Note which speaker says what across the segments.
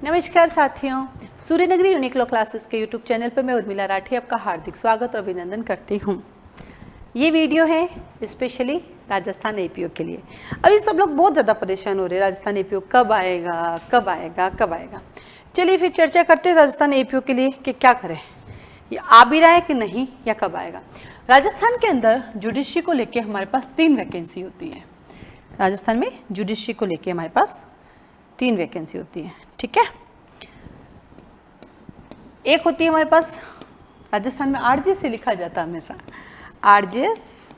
Speaker 1: नमस्कार साथियों, Suryanagari Uniqlo classes के यूट्यूब चैनल पर मैं उर्मिला राठी आपका हार्दिक स्वागत और अभिनंदन करती हूँ। ये वीडियो है स्पेशली राजस्थान एपीओ के लिए। अभी सब लोग बहुत ज़्यादा परेशान हो रहे हैं, राजस्थान एपीओ कब आएगा कब आएगा कब आएगा। चलिए फिर चर्चा करते हैं राजस्थान एपीओ के लिए कि क्या करें, ये आ भी रहा है कि नहीं या कब आएगा। राजस्थान के अंदर जुडिशरी को लेकर हमारे पास 3 वैकेंसी होती है। राजस्थान में जुडिशरी को लेकर हमारे पास 3 वैकेंसी होती है, ठीक है। एक होती है हमारे पास, राजस्थान में आरजेएस से लिखा जाता है हमेशा, आरजेएस,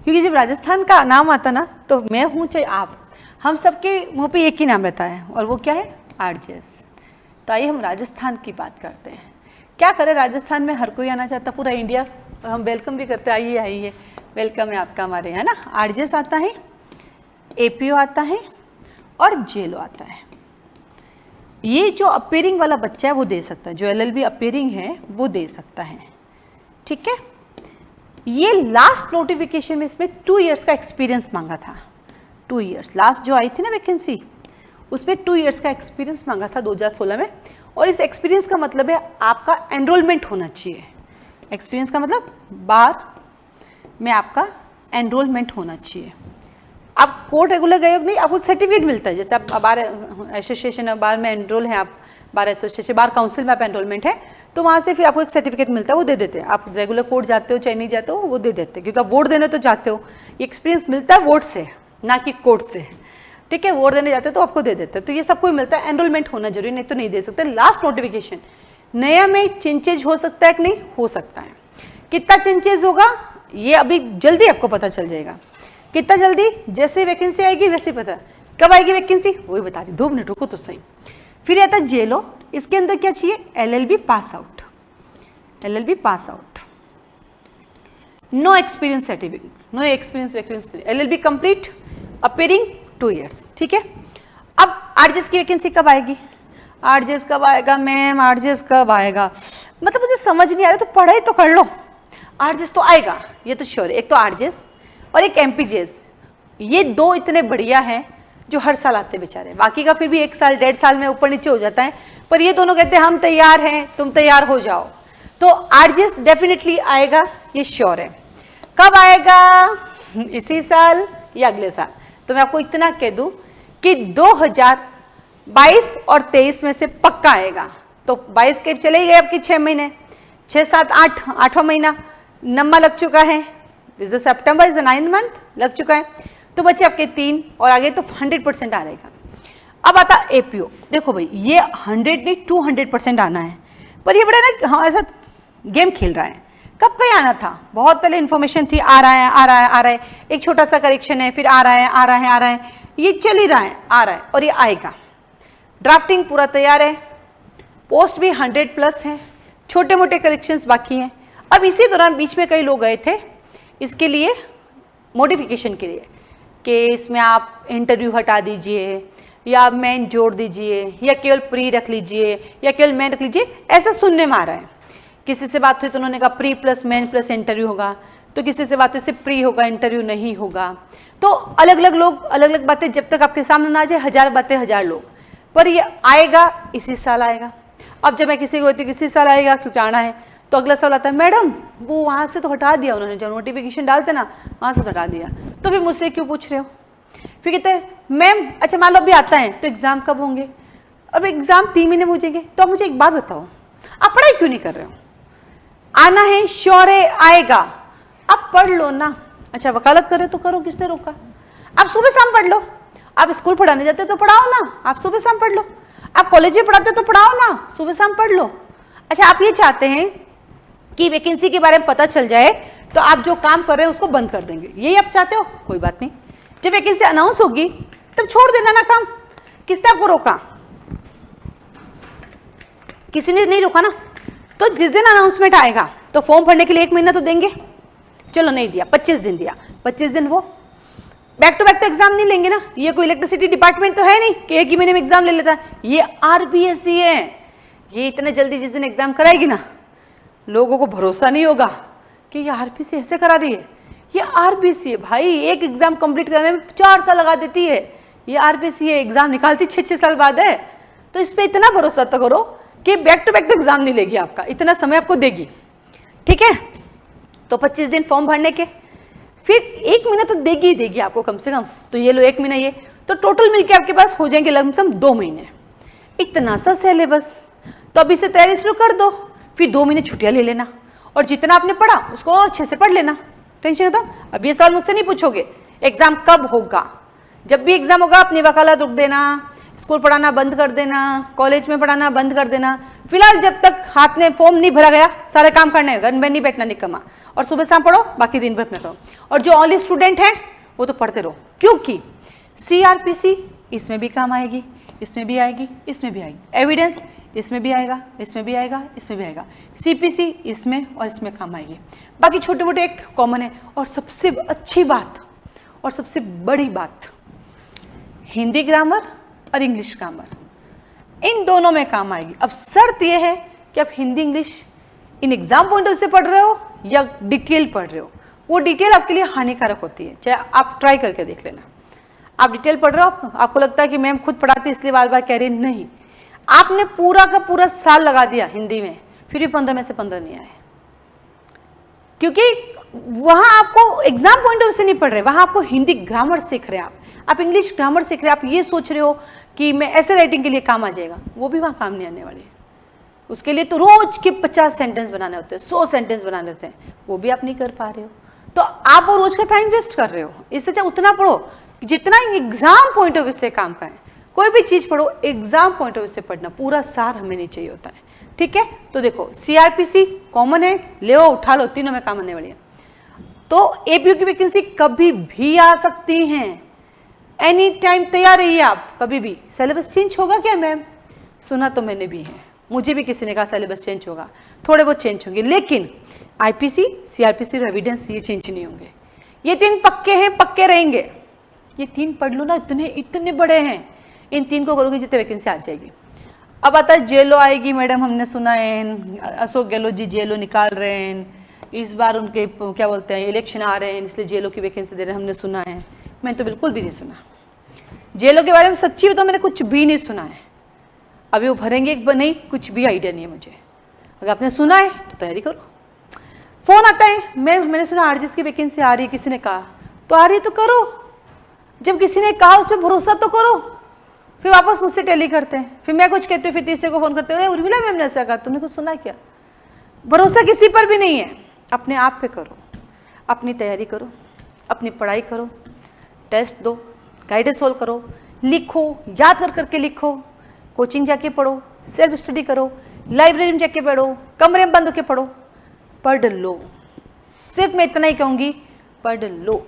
Speaker 1: क्योंकि जब राजस्थान का नाम आता ना तो मैं हूँ चाहे आप, हम सबके मुंह पे एक ही नाम रहता है और वो क्या है, आरजेएस। तो आइए हम राजस्थान की बात करते हैं। क्या करें, राजस्थान में हर कोई आना चाहता, पूरा इंडिया, और हम वेलकम भी करते हैं, आइए आइए, वेलकम है आपका हमारे, है ना। आरजेएस आता है, एपीओ आता है और जेलो आता है। ये जो अपीयरिंग वाला बच्चा है वो दे सकता है, जो एलएलबी अपीयरिंग है वो दे सकता है, ठीक है। ये लास्ट नोटिफिकेशन में इसमें 2 इयर्स का एक्सपीरियंस मांगा था। 2 इयर्स लास्ट जो आई थी ना वैकेंसी, उसमें 2 इयर्स का एक्सपीरियंस मांगा था 2016 में। और इस एक्सपीरियंस का मतलब है आपका एनरोलमेंट होना चाहिए। एक्सपीरियंस का मतलब बार में आपका एनरोलमेंट होना चाहिए। आप कोर्ट रेगुलर गए हो नहीं, आपको एक सर्टिफिकेट मिलता है। जैसे आप बार एसोसिएशन बार में एनरोल हैं, आप बार एसोसिएशन बार काउंसिल में आप एनरोलमेंट है, तो वहाँ से फिर आपको एक सर्टिफिकेट मिलता है, वो दे देते हैं। आप रेगुलर कोर्ट जाते हो चाहे नहीं जाते हो, वो दे देते हैं, क्योंकि आप वोट देने तो जाते हो। ये एक्सपीरियंस मिलता है वोट से, ना कि कोर्ट से, ठीक है। वोट देने जाते हो तो आपको दे देते हैं। तो ये सबको मिलता है, एनरोलमेंट होना जरूरी, नहीं तो नहीं दे सकते। लास्ट नोटिफिकेशन नया में चेंजेज हो सकता है कि नहीं हो सकता है। कितना चेंजेज होगा ये अभी जल्दी आपको पता चल जाएगा। कितना जल्दी, जैसे वैकेंसी आएगी वैसे पता। कब आएगी वैकेंसी वही बता रही, 2 मिनट रुको तो सही। फिर आता है जेलो, इसके अंदर क्या चाहिए, LLB pass out, LLB pass out, no experience certificate, no experience vacancy, LLB complete, appearing 2 years, ठीक है। अब आरजेएस की वैकेंसी कब आएगी, आरजेएस कब आएगा मैम, आरजेएस कब आएगा, मतलब मुझे समझ नहीं आ रहा, तो पढ़ाई तो कर लो। आरजेएस तो आएगा, ये तो श्योर है। एक तो आरजेएस और एक एमपीजेएस, ये 2 इतने बढ़िया हैं जो हर साल आते बेचारे। बाकी का फिर भी 1 साल 1.5 साल में ऊपर नीचे हो जाता है, पर ये दोनों कहते हैं हम तैयार हैं, तुम तैयार हो जाओ। तो आरजेएस डेफिनेटली आएगा, ये श्योर है। कब आएगा, इसी साल या अगले साल। तो मैं आपको इतना कह दूं कि 2022 और 23 में से पक्का आएगा। तो 22 के चले गए आपकी 6 महीने, 6, 7, 8, 8वां महीना नम्मा लग चुका है। This is September, is 9 month लग चुका है। तो बच्चे आपके 3 और आगे तो 100% आ रहेगा। अब आता एपीओ, देखो भाई ये 100 नहीं 200% आना है, पर ये बड़ा ना हाँ ऐसा गेम खेल रहा है। कब का आना था, बहुत पहले इन्फॉर्मेशन थी, आ रहा है आ रहा है आ रहा है, एक छोटा सा करेक्शन है, फिर आ रहा है आ रहा है आ रहा है, ये चल ही रहा है, आ रहा है और ये आएगा। ड्राफ्टिंग पूरा तैयार है, पोस्ट भी 100+ है, छोटे मोटे करेक्शंस बाकी हैं। अब इसी दौरान बीच में कई लोग गए थे इसके लिए मॉडिफिकेशन के लिए कि इसमें आप इंटरव्यू हटा दीजिए या मेन जोड़ दीजिए या केवल प्री रख लीजिए या केवल मेन रख लीजिए, ऐसा सुनने में आ रहा है। किसी से बात हुई तो उन्होंने कहा pre plus main plus interview होगा, तो किसी से बात हुई सिर्फ प्री होगा, इंटरव्यू नहीं होगा। तो अलग अलग लोग अलग अलग बातें, जब तक आपके सामने ना आ जाए 1000 बातें 1000 लोग, पर ये आएगा इसी साल आएगा। अब जब मैं किसी को कहती हूँ इसी साल आएगा क्योंकि आना है, तो अगला सवाल आता है मैडम वो वहाँ से तो हटा दिया उन्होंने, जो नोटिफिकेशन डालते ना वहाँ से तो हटा दिया, तो फिर मुझसे क्यों पूछ रहे हो। फिर कहते हैं मैम अच्छा मान लो अभी आता है तो एग्जाम कब होंगे, अब एग्जाम 3 महीने में हो जाएंगे। तो आप मुझे एक बात बताओ, आप पढ़ाई क्यों नहीं कर रहे हो, आना है श्योर है आएगा, आप पढ़ लो ना। अच्छा वकालत कर रहे तो करो, किसने रोका, आप सुबह शाम पढ़ लो। आप स्कूल पढ़ाने जाते तो पढ़ाओ ना, आप सुबह शाम पढ़ लो। आप कॉलेज में पढ़ाते तो पढ़ाओ ना, सुबह शाम पढ़ लो। अच्छा आप ये चाहते हैं कि वैकेंसी के बारे में पता चल जाए तो आप जो काम कर रहे हैं उसको बंद कर देंगे, यही आप चाहते हो, कोई बात नहीं। जब वैकेंसी अनाउंस होगी तब छोड़ देना ना काम। किसने आपको रोका, किसी ने नहीं रोका ना। तो जिस दिन अनाउंसमेंट आएगा तो फॉर्म भरने के लिए 1 महीना तो देंगे, चलो नहीं दिया 25 दिन दिया, 25 दिन वो बैक टू बैक तो एग्जाम नहीं लेंगे ना। ये कोई इलेक्ट्रिसिटी डिपार्टमेंट तो है नहीं कि एक ही महीने में एग्जाम ले लेता है, ये आरबीएससी है। ये इतने जल्दी जिस दिन एग्जाम कराएगी ना लोगों को भरोसा नहीं होगा कि ये आरबीएससी ऐसे करा रही है। ये आरबीएससी है भाई, एक एग्जाम कंप्लीट करने में 4 साल लगा देती है। ये आरबीएससी है, एग्जाम निकालती 6-6 साल बाद है। तो इस पे इतना भरोसा तो करो कि बैक टू एग्जाम नहीं लेगी आपका, इतना समय आपको देगी। ठीक है, तो 25 दिन फॉर्म भरने के, फिर 1 महीना तो देगी ही देगी आपको कम से कम। तो ये लो 1 महीना, ये तो टोटल मिलके आपके पास हो जाएंगे लमसम 2 महीने। इतना सा सिलेबस, तो अभी से तैयारी शुरू कर दो, फिर 2 महीने छुट्टियां ले लेना और जितना आपने पढ़ा उसको और अच्छे से पढ़ लेना, टेंशन खत्म। अब ये सवाल मुझसे नहीं पूछोगे एग्जाम कब होगा, जब भी एग्जाम होगा अपनी वकालत रुक देना, स्कूल पढ़ाना बंद कर देना, कॉलेज में पढ़ाना बंद कर देना। फिलहाल जब तक हाथ में फॉर्म नहीं भरा गया सारे काम करने हैं, घर में नहीं बैठना निकम्मा, और सुबह शाम पढ़ो, बाकी दिन भर में करो। और जो ऑनली स्टूडेंट हैं वो तो पढ़ते रहो, क्योंकि CRPC इसमें भी काम आएगी, इसमें भी आएगी, इसमें भी आएगी, एविडेंस इसमें भी आएगा, इसमें भी आएगा, इसमें भी आएगा, CPC इसमें और इसमें काम आएगी। बाकी छोटे मोटे एक्ट कॉमन है। और सबसे अच्छी बात और सबसे बड़ी बात, हिंदी ग्रामर और इंग्लिश ग्रामर इन दोनों में काम आएगी। अब शर्त यह है कि आप Hindi English in exam point से पढ़ रहे हो या डिटेल पढ़ रहे हो। वो डिटेल आपके लिए हानिकारक होती है, चाहे आप ट्राई करके देख लेना। आप डिटेल पढ़ रहे हो, आपको लगता है कि मैम खुद पढ़ाती इसलिए बार बार कह रही, नहीं, आपने पूरा का पूरा साल लगा दिया हिंदी में, फिर भी 15 में से 15 नहीं आए, क्योंकि वहां आपको एग्जाम पॉइंट ऑफ से नहीं पढ़ रहे, वहां आपको हिंदी ग्रामर सीख रहे हैं आप इंग्लिश ग्रामर सीख रहे हैं। आप ये सोच रहे हो कि मैं ऐसे राइटिंग के लिए काम आ जाएगा, वो भी वहां काम नहीं आने वाली है। उसके लिए तो रोज के 50 सेंटेंस बनाने होते हैं, 100 सेंटेंस बनाने होते हैं, वो भी आप नहीं कर पा रहे हो, तो आप वो रोज का टाइम वेस्ट कर रहे हो। इससे चाहे उतना पढ़ो जितना एग्जाम पॉइंट ऑफ व्यू से काम का है। कोई भी चीज पढ़ो एग्जाम पॉइंट ऑफ व्यू से पढ़ना, पूरा सार हमें नहीं चाहिए होता है। ठीक है, तो देखो CRPC कॉमन है, ले उठा लो, तीनों में काम आने वाली है। तो APU की वैकेंसी कभी भी आ सकती है, एनी टाइम तैयार रहिए आप, कभी भी। सिलेबस चेंज होगा क्या मैम? सुना तो मैंने भी है, मुझे भी किसी ने कहा सिलेबस चेंज होगा, थोड़े बहुत चेंज होंगे, लेकिन IPC, CRPC और एविडेंस ये चेंज नहीं होंगे। ये 3 पक्के हैं, पक्के रहेंगे। ये 3 पढ़ लो ना, इतने बड़े हैं, इन 3 को करोगे जितने वैकेंसी आ जाएगी। अब आता है JLO आएगी मैडम, हमने सुना है अशोक गहलोत जी JLO निकाल रहे हैं, इस बार उनके क्या बोलते हैं इलेक्शन आ रहे हैं इसलिए JLO की वैकेंसी दे रहे हैं, हमने सुना है। मैंने तो बिल्कुल भी नहीं सुना JLO के बारे में, सच्ची बताऊं मैंने कुछ भी नहीं सुना है। अभी वो भरेंगे नहीं, कुछ भी आइडिया नहीं है मुझे। अगर आपने सुना है तो तैयारी करो। फोन आता है, मैंने सुना RGS की वैकेंसी आ रही है, किसी ने कहा, तो आ रही है तो करो। जब किसी ने कहा उस पर भरोसा तो करो। फिर वापस मुझसे टेली करते हैं, फिर मैं कुछ कहती हूँ, फिर तीसरे को फोन करते हैं, उर्मिला मैम ने ऐसा कहा, तुमने कुछ सुना क्या? भरोसा किसी पर भी नहीं है। अपने आप पे करो, अपनी तैयारी करो, अपनी पढ़ाई करो, टेस्ट दो, गाइडेंस सोल्व करो, लिखो, याद कर करके लिखो, कोचिंग जाके पढ़ो, सेल्फ स्टडी करो, लाइब्रेरी में जाके पढ़ो, कमरे में बंद होकर पढ़ो, पढ़ लो। सिर्फ मैं इतना ही कहूँगी, पढ़ लो।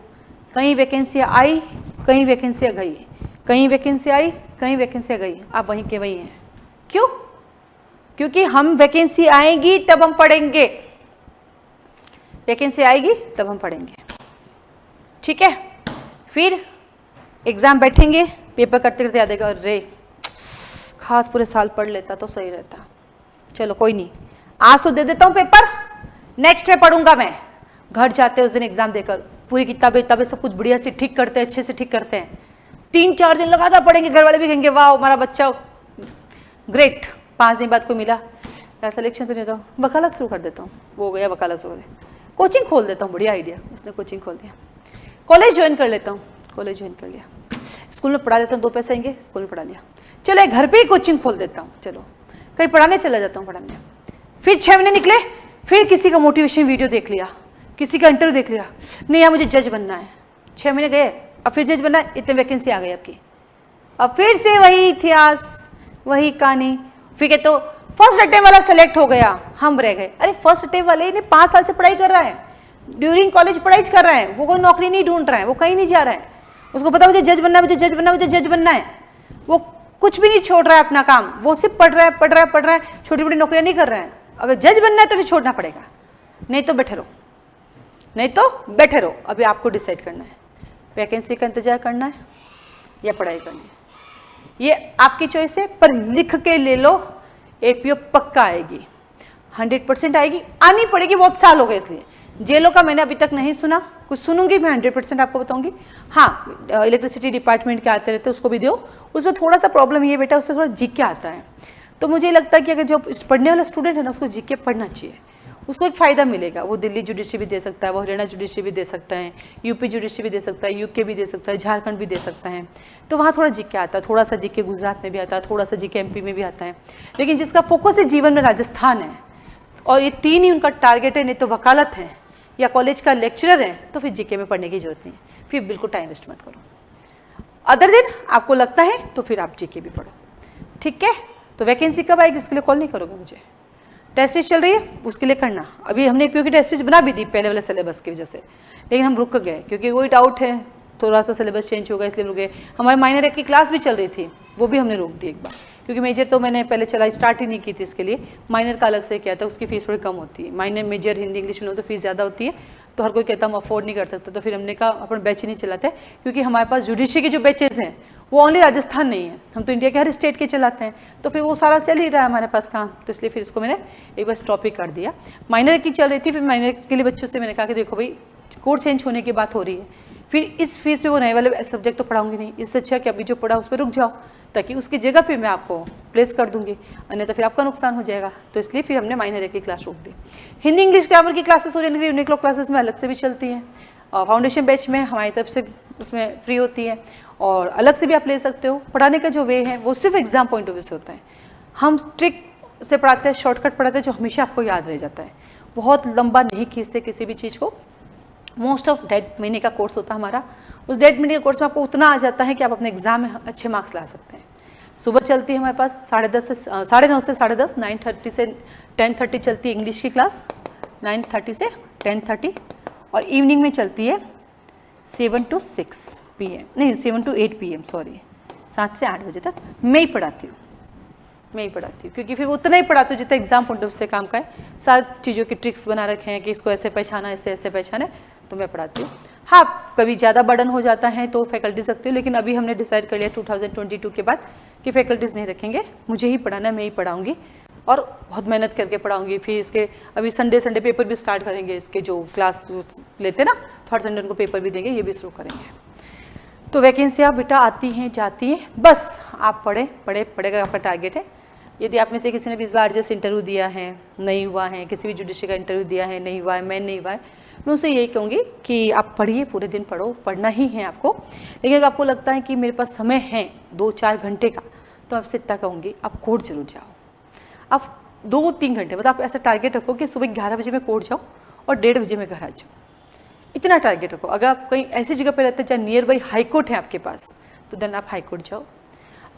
Speaker 1: कहीं वैकेंसी आई, कहीं वैकेंसी गई, कहीं वैकेंसी आई, कहीं वैकेंसी गई, आप वहीं के वहीं हैं। क्यों? क्योंकि हम वैकेंसी आएगी तब हम पढ़ेंगे, वैकेंसी आएगी तब हम पढ़ेंगे। ठीक है, फिर एग्जाम बैठेंगे, पेपर करते करते याद आएगा, अरे खास पूरे साल पढ़ लेता तो सही रहता। चलो कोई नहीं, आज तो दे देता हूँ पेपर, नेक्स्ट में पढ़ूंगा मैं। घर जाते उस दिन एग्जाम देकर पूरी किताबें सब कुछ बढ़िया से ठीक करते हैं, अच्छे से ठीक करते हैं, 3-4 दिन लगातार पढ़ेंगे, घर वाले भी कहेंगे वाह हमारा बच्चा ग्रेट। 5 दिन बाद कोई मिला, सिलेक्शन तो नहीं होता, वकालत शुरू कर देता हूँ, वो हो गया वकालत शुरू, कोचिंग खोल देता हूँ, बढ़िया आइडिया, उसने कोचिंग खोल दिया। कॉलेज ज्वाइन कर लेता हूँ, कॉलेज ज्वाइन कर लिया, स्कूल में पढ़ा लेता हूँ, 2 पैसे आएंगे, स्कूल में पढ़ा लिया। चलो घर पे ही कोचिंग खोल देता हूँ, चलो कहीं पढ़ाने चला जाता हूँ, पढ़ाने। फिर 6 महीने निकले, फिर किसी का मोटिवेशन वीडियो देख लिया, किसी का इंटरव्यू देख लिया, नहीं यार मुझे जज बनना है। 6 महीने गए, अब फिर जज बनना है, इतने वैकेंसी आ गई आपकी। अब फिर से वही इतिहास, वही कहानी। फिर तो फर्स्ट अटेम्प्ट वाला सेलेक्ट हो गया, हम रह गए। अरे फर्स्ट अटेम्प्ट वाले ने 5 साल से पढ़ाई कर रहा है, ड्यूरिंग कॉलेज पढ़ाई कर रहा है, वो कोई नौकरी नहीं ढूंढ रहा है, वो कहीं नहीं जा रहा है, उसको पता मुझे जज बनना है, मुझे जज बनना है, मुझे जज बनना है। वो कुछ भी नहीं छोड़ रहा है अपना काम, वो सिर्फ पढ़ रहा है, छोटी छोटी नौकरियां नहीं कर रहा है। अगर जज बनना है तो फिर छोड़ना पड़ेगा, नहीं तो बैठे रहो। अभी आपको डिसाइड करना है, वैकेंसी का इंतजार करना है या पढ़ाई करनी है, ये आपकी चॉइस है। पर लिख के ले लो, APO पक्का आएगी, 100% आएगी, आनी पड़ेगी, बहुत साल हो गए इसलिए। जेलों का मैंने अभी तक नहीं सुना, कुछ सुनूंगी मैं 100% आपको बताऊंगी। हाँ, इलेक्ट्रिसिटी डिपार्टमेंट के आते रहते हैं, उसको भी दो। उसमें थोड़ा सा प्रॉब्लम ये बेटा, उसमें थोड़ा जीके आता है, तो मुझे लगता है कि अगर जो पढ़ने वाला स्टूडेंट है ना, उसको जीके पढ़ना चाहिए, उसको एक फ़ायदा मिलेगा। वो दिल्ली जुडिशरी भी दे सकता है, वो हरियाणा जुडिशरी भी दे सकता है, यूपी जुडिशरी भी दे सकता है, यूके भी दे सकता है, झारखंड भी दे सकता है। तो वहाँ थोड़ा जीके आता है, थोड़ा सा जीके गुजरात में भी आता है, थोड़ा सा जीके एमपी में भी आता है। लेकिन जिसका फोकस है जीवन में राजस्थान है और ये 3 ही उनका टारगेट है, नहीं तो वकालत है या कॉलेज का लेक्चरर है, तो फिर जीके में पढ़ने की जरूरत नहीं है। फिर बिल्कुल टाइम वेस्ट मत करो। अदर दिन आपको लगता है तो फिर आप जीके भी पढ़ो, ठीक है। तो वैकेंसी कब आएगी इसके लिए कॉल नहीं करोगे मुझे। टेस्ट सीरीज चल रही है उसके लिए करना। अभी हमने पीओ की टेस्ट सीरीज बना भी दी पहले वाले सिलेबस की वजह से, लेकिन हम रुक गए क्योंकि वही डाउट है, थोड़ा सा सिलेबस चेंज होगा इसलिए रुक गए। हमारे माइनर एक की क्लास भी चल रही थी, वो भी हमने रोक दी एक बार, क्योंकि मेजर तो मैंने पहले स्टार्ट ही नहीं की थी इसके लिए। माइनर का अलग से किया था, उसकी फीस थोड़ी कम होती है। माइनर मेजर हिंदी इंग्लिश में तो फीस ज़्यादा होती है, तो हर कोई कहता हम अफोर्ड नहीं कर सकते, तो फिर हमने कहा अपन बैच ही नहीं चलाते, क्योंकि हमारे पास जुडिशरी के जो बैचेज हैं वो ओनली राजस्थान नहीं है, हम तो इंडिया के हर स्टेट के चलाते हैं, तो फिर वो सारा चल ही रहा है हमारे पास काम, तो इसलिए फिर इसको मैंने एक बार स्टॉप ही कर दिया। माइनर की चल रही थी, फिर माइनर के लिए बच्चों से मैंने कहा कि देखो भाई कोर्स चेंज होने की बात हो रही है, फिर इस फीस में वो नए वाले सब्जेक्ट तो पढ़ाऊंगी नहीं, इससे अच्छा कि अभी जो पढ़ा उस पर रुक जाओ, ताकि उसकी जगह फिर मैं आपको प्लेस कर दूंगी, अन्यथा फिर आपका नुकसान हो जाएगा। तो इसलिए फिर हमने माइनर की क्लास रोक दी। हिंदी इंग्लिश ग्रामर की क्लासेस हो रही है, यूनिक क्लासेस में अलग से भी चलती हैं, फाउंडेशन बैच में हमारी तरफ से उसमें फ्री होती है, और अलग से भी आप ले सकते हो। पढ़ाने का जो वे है वो सिर्फ एग्जाम पॉइंट ऑफ व्यू से होता है। हम ट्रिक से पढ़ाते हैं, शॉर्टकट पढ़ाते हैं, जो हमेशा आपको याद रह जाता है। बहुत लंबा नहीं खींचते किसी भी चीज़ को। मोस्ट ऑफ 1.5 महीने का कोर्स होता है हमारा। उस 1.5 महीने के कोर्स में आपको उतना आ जाता है कि आप अपने एग्जाम में अच्छे मार्क्स ला सकते हैं। सुबह चलती है हमारे पास 9:30 से 10:30, 9:30 से 10:30 चलती है इंग्लिश की क्लास, 9:30 से 10:30, और इवनिंग में चलती है 7 to 6 PM, नहीं 7 to 8 PM, सॉरी, 7 से 8 बजे तक मैं ही पढ़ाती हूँ, क्योंकि फिर उतना ही पढ़ाती हूँ जितना एग्जाम पॉइंट ऑफ से काम का है। सारी चीज़ों के ट्रिक्स बना रखे हैं कि इसको ऐसे पहचाना, ऐसे पहचाना, तो मैं पढ़ाती हूँ। हाँ, कभी ज़्यादा बर्डन हो जाता है तो फैकल्टीज रखती हूँ, लेकिन अभी हमने डिसाइड कर लिया 2022 के बाद कि फैकल्टीज नहीं रखेंगे, मुझे ही पढ़ाना, मैं ही पढ़ाऊँगी, और बहुत मेहनत करके पढ़ाऊँगी। फिर इसके अभी संडे पेपर भी स्टार्ट करेंगे, इसके जो क्लास लेते ना, हर संडे उनको पेपर भी देंगे, ये भी शुरू करेंगे। तो वैकेंसियाँ बेटा आती हैं जाती हैं, बस आप पढ़ेगा आपका टारगेट है। यदि आप में से किसी ने भी इस बार जैसे इंटरव्यू दिया है, नहीं हुआ है, किसी भी जुडिशरी का इंटरव्यू दिया है, नहीं हुआ है, मैं नहीं हुआ है, मैं उसे यही कहूँगी कि आप पढ़िए, पूरे दिन पढ़ो, पढ़ना ही है आपको। लेकिन अगर आपको लगता है कि मेरे पास समय है 2-4 घंटे का, तो आपसे इतना कहूँगी आप कोर्ट जरूर जाओ। आप 2-3 घंटे, मतलब आप ऐसा टारगेट रखो कि सुबह 11 बजे मैं कोर्ट जाऊँ और 1:30 बजे मैं घर आ जाऊँ, इतना टारगेट रखो। अगर आप कहीं ऐसी जगह पे रहते हैं जहाँ नियर बाई हाई कोर्ट है आपके पास, तो देन आप हाई कोर्ट जाओ।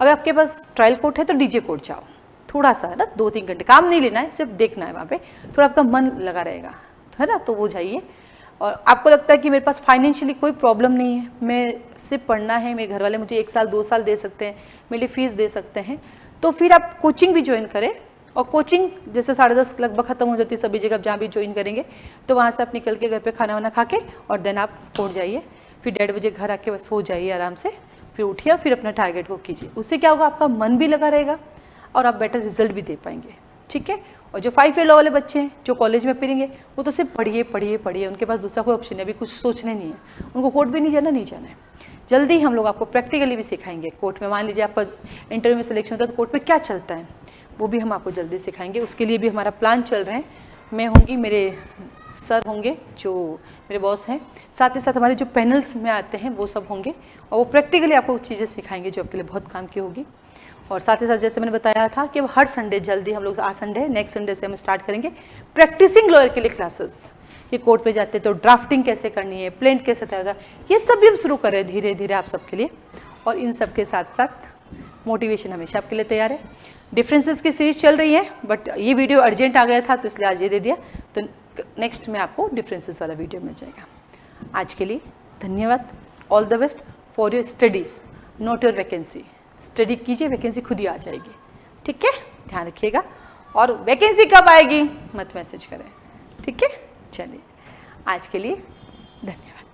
Speaker 1: अगर आपके पास ट्रायल कोर्ट है तो डीजे कोर्ट जाओ। थोड़ा सा है ना, 2-3 घंटे काम नहीं लेना है, सिर्फ देखना है वहाँ पे, थोड़ा आपका मन लगा रहेगा, है ना, तो वो जाइए। और आपको लगता है कि मेरे पास फाइनेंशियली कोई प्रॉब्लम नहीं है, मैं सिर्फ पढ़ना है, मेरे घर वाले मुझे 1 साल 2 साल दे सकते हैं, मेरे लिए फीस दे सकते हैं, तो फिर आप कोचिंग भी ज्वाइन करें। और कोचिंग जैसे 10:30 लगभग खत्म हो जाती है सभी जगह, जहाँ भी ज्वाइन करेंगे, तो वहाँ से आप निकल के घर पे खाना वाना खा के और देन आप कोर्ट जाइए, फिर 1:30 बजे घर आके बस सो जाइए आराम से, फिर उठिए, फिर अपना टारगेट को कीजिए। उससे क्या होगा, आपका मन भी लगा रहेगा और आप बेटर रिजल्ट भी दे पाएंगे, ठीक है। और जो 5 ईयर लॉ वाले बच्चे हैं जो कॉलेज में पढ़ेंगे, वो तो सिर्फ पढ़िए, उनके पास दूसरा कोई ऑप्शन है, अभी कुछ सोचने नहीं है, उनको कोर्ट भी नहीं जाना है। जल्दी हम लोग आपको प्रैक्टिकली भी सिखाएंगे कोर्ट में। मान लीजिए आपका इंटरव्यू में सिलेक्शन होता है तो कोर्ट में क्या चलता है, वो भी हम आपको जल्दी सिखाएंगे। उसके लिए भी हमारा प्लान चल रहे हैं। मैं होंगी, मेरे सर होंगे जो मेरे बॉस हैं, साथ ही साथ हमारे जो पैनल्स में आते हैं वो सब होंगे, और वो प्रैक्टिकली आपको चीज़ें सिखाएंगे जो आपके लिए बहुत काम की होगी। और साथ ही साथ जैसे मैंने बताया था कि हर संडे, जल्दी हम लोग आज संडे, नेक्स्ट संडे से हम स्टार्ट करेंगे प्रैक्टिसिंग लॉयर के लिए क्लासेस, कि कोर्ट पे जाते तो ड्राफ्टिंग कैसे करनी है, प्लेंट कैसे तैयार होगा, ये सब भी हम शुरू कर रहे हैं धीरे धीरे आप सबके लिए। और इन सब के साथ साथ मोटिवेशन हमेशा आपके लिए तैयार है। डिफरेंसेस की सीरीज चल रही है, बट ये वीडियो अर्जेंट आ गया था तो इसलिए आज ये दे दिया, तो नेक्स्ट में आपको डिफरेंसेस वाला वीडियो मिल जाएगा। आज के लिए धन्यवाद। All the best for your study, not your vacancy. Study कीजिए, वैकेंसी खुद ही आ जाएगी, ठीक है, ध्यान रखिएगा। और वैकेंसी कब आएगी मत मैसेज करें, ठीक है। चलिए, आज के लिए धन्यवाद।